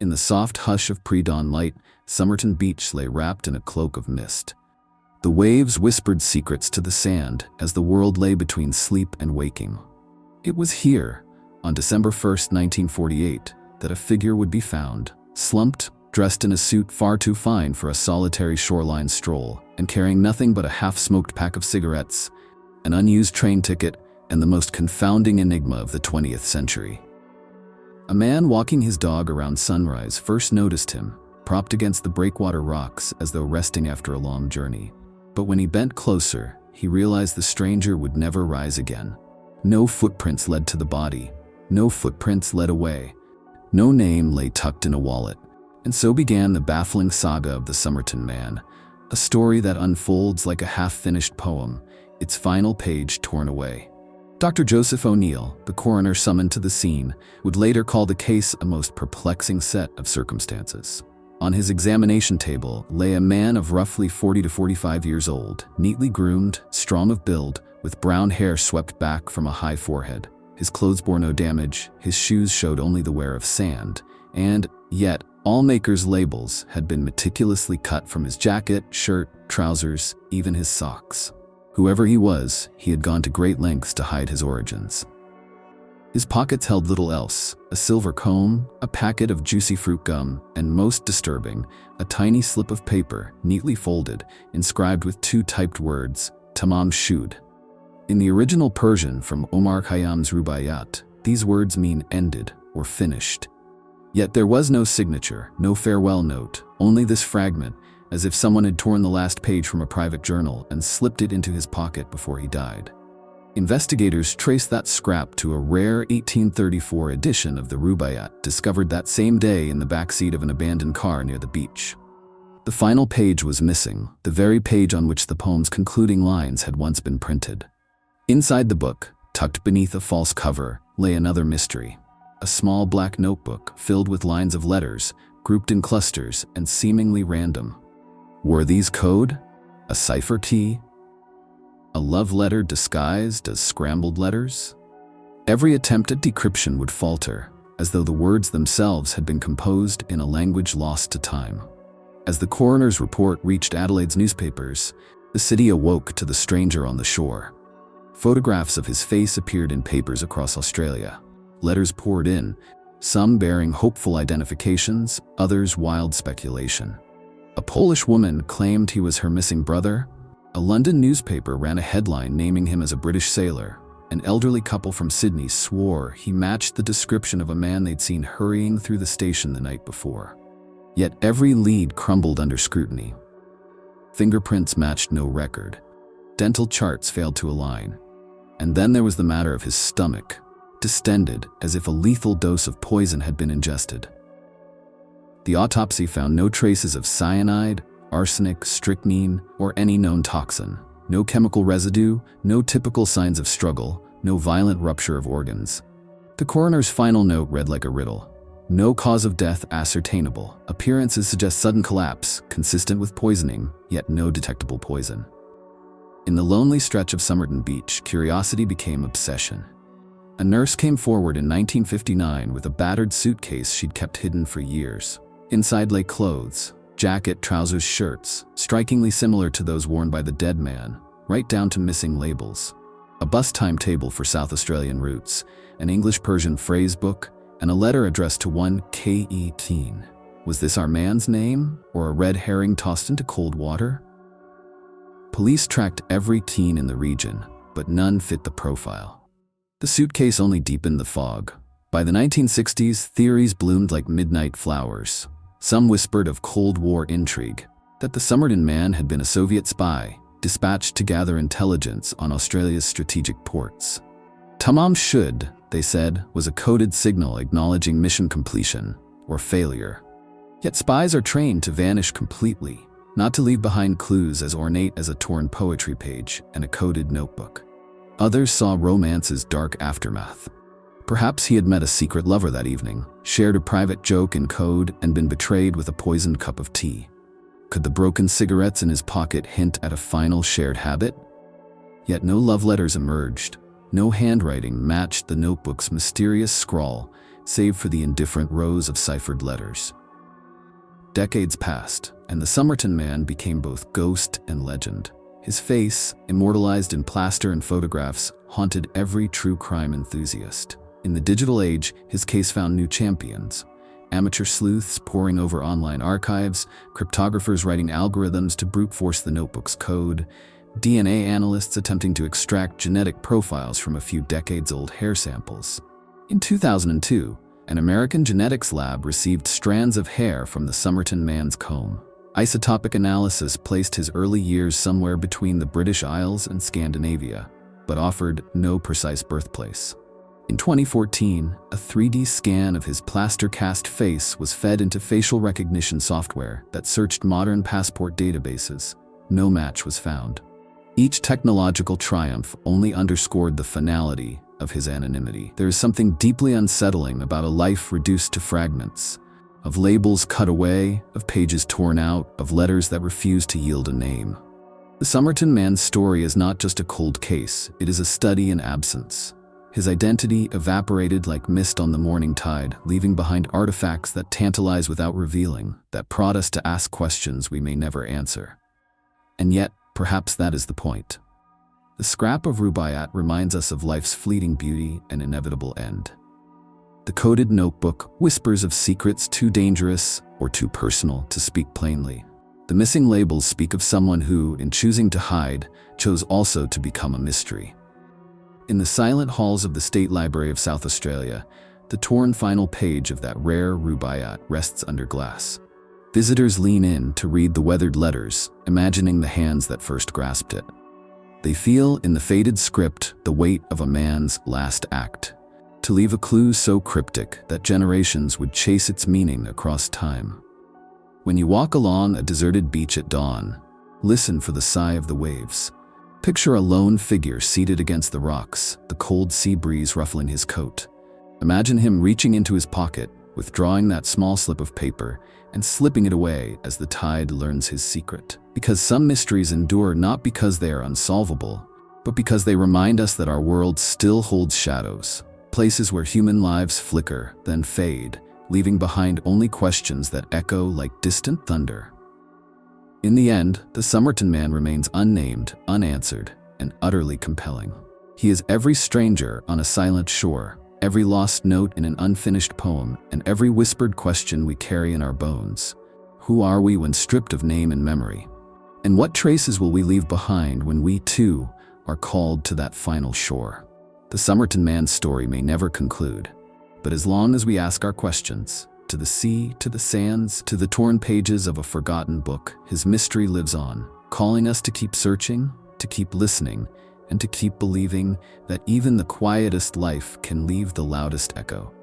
In the soft hush of pre-dawn light, Somerton Beach lay wrapped in a cloak of mist. The waves whispered secrets to the sand as the world lay between sleep and waking. It was here, on December 1st, 1948, that a figure would be found, slumped, dressed in a suit far too fine for a solitary shoreline stroll, and carrying nothing but a half-smoked pack of cigarettes, an unused train ticket, and the most confounding enigma of the 20th century. A man walking his dog around sunrise first noticed him, propped against the breakwater rocks as though resting after a long journey. But when he bent closer, he realized the stranger would never rise again. No footprints led to the body. No footprints led away. No name lay tucked in a wallet. And so began the baffling saga of the Somerton Man, a story that unfolds like a half-finished poem, its final page torn away. Dr. Joseph O'Neill, the coroner summoned to the scene, would later call the case a most perplexing set of circumstances. On his examination table lay a man of roughly 40 to 45 years old, neatly groomed, strong of build, with brown hair swept back from a high forehead. His clothes bore no damage, his shoes showed only the wear of sand, and yet all makers' labels had been meticulously cut from his jacket, shirt, trousers, even his socks. Whoever he was, he had gone to great lengths to hide his origins. His pockets held little else: a silver comb, a packet of juicy fruit gum, and most disturbing, a tiny slip of paper, neatly folded, inscribed with two typed words, Tamám Shud. In the original Persian from Omar Khayyam's Rubaiyat, these words mean ended or finished. Yet there was no signature, no farewell note, only this fragment, as if someone had torn the last page from a private journal and slipped it into his pocket before he died. Investigators traced that scrap to a rare 1834 edition of the Rubaiyat discovered that same day in the backseat of an abandoned car near the beach. The final page was missing, the very page on which the poem's concluding lines had once been printed. Inside the book, tucked beneath a false cover, lay another mystery. A small black notebook filled with lines of letters, grouped in clusters and seemingly random. Were these code? A cipher key? A love letter disguised as scrambled letters? Every attempt at decryption would falter, as though the words themselves had been composed in a language lost to time. As the coroner's report reached Adelaide's newspapers, the city awoke to the stranger on the shore. Photographs of his face appeared in papers across Australia. Letters poured in, some bearing hopeful identifications, others wild speculation. A Polish woman claimed he was her missing brother. A London newspaper ran a headline naming him as a British sailor. An elderly couple from Sydney swore he matched the description of a man they'd seen hurrying through the station the night before. Yet every lead crumbled under scrutiny. Fingerprints matched no record. Dental charts failed to align. And then there was the matter of his stomach, distended as if a lethal dose of poison had been ingested. The autopsy found no traces of cyanide, arsenic, strychnine, or any known toxin. No chemical residue, no typical signs of struggle, no violent rupture of organs. The coroner's final note read like a riddle. No cause of death ascertainable. Appearances suggest sudden collapse, consistent with poisoning, yet no detectable poison. In the lonely stretch of Somerton Beach, curiosity became obsession. A nurse came forward in 1959 with a battered suitcase she'd kept hidden for years. Inside lay clothes, jacket, trousers, shirts, strikingly similar to those worn by the dead man, right down to missing labels. A bus timetable for South Australian routes, an English-Persian phrase book, and a letter addressed to one K.E. Teen. Was this our man's name, or a red herring tossed into cold water? Police tracked every teen in the region, but none fit the profile. The suitcase only deepened the fog. By the 1960s, theories bloomed like midnight flowers. Some whispered of Cold War intrigue, that the Somerton Man had been a Soviet spy, dispatched to gather intelligence on Australia's strategic ports. Tamám Shud, they said, was a coded signal acknowledging mission completion, or failure. Yet spies are trained to vanish completely, not to leave behind clues as ornate as a torn poetry page and a coded notebook. Others saw romance's dark aftermath. Perhaps he had met a secret lover that evening, shared a private joke in code, and been betrayed with a poisoned cup of tea. Could the broken cigarettes in his pocket hint at a final shared habit? Yet no love letters emerged. No handwriting matched the notebook's mysterious scrawl, save for the indifferent rows of ciphered letters. Decades passed, and the Somerton Man became both ghost and legend. His face, immortalized in plaster and photographs, haunted every true crime enthusiast. In the digital age, his case found new champions. Amateur sleuths poring over online archives, cryptographers writing algorithms to brute force the notebook's code, DNA analysts attempting to extract genetic profiles from a few decades-old hair samples. In 2002, an American genetics lab received strands of hair from the Somerton Man's comb. Isotopic analysis placed his early years somewhere between the British Isles and Scandinavia, but offered no precise birthplace. In 2014, a 3D scan of his plaster-cast face was fed into facial recognition software that searched modern passport databases. No match was found. Each technological triumph only underscored the finality of his anonymity. There is something deeply unsettling about a life reduced to fragments, of labels cut away, of pages torn out, of letters that refuse to yield a name. The Somerton Man's story is not just a cold case, it is a study in absence. His identity evaporated like mist on the morning tide, leaving behind artifacts that tantalize without revealing, that prod us to ask questions we may never answer. And yet, perhaps that is the point. The scrap of Rubaiyat reminds us of life's fleeting beauty and inevitable end. The coded notebook whispers of secrets too dangerous or too personal to speak plainly. The missing labels speak of someone who, in choosing to hide, chose also to become a mystery. In the silent halls of the State Library of South Australia, the torn final page of that rare Rubaiyat rests under glass. Visitors lean in to read the weathered letters, imagining the hands that first grasped it. They feel in the faded script the weight of a man's last act, to leave a clue so cryptic that generations would chase its meaning across time. When you walk along a deserted beach at dawn, listen for the sigh of the waves. Picture a lone figure seated against the rocks, the cold sea breeze ruffling his coat. Imagine him reaching into his pocket, withdrawing that small slip of paper, and slipping it away as the tide learns his secret. Because some mysteries endure not because they are unsolvable, but because they remind us that our world still holds shadows, places where human lives flicker, then fade, leaving behind only questions that echo like distant thunder. In the end, the Somerton Man remains unnamed, unanswered, and utterly compelling. He is every stranger on a silent shore, every lost note in an unfinished poem, and every whispered question we carry in our bones. Who are we when stripped of name and memory? And what traces will we leave behind when we, too, are called to that final shore? The Somerton Man's story may never conclude, but as long as we ask our questions, to the sea, to the sands, to the torn pages of a forgotten book, his mystery lives on, calling us to keep searching, to keep listening, and to keep believing that even the quietest life can leave the loudest echo.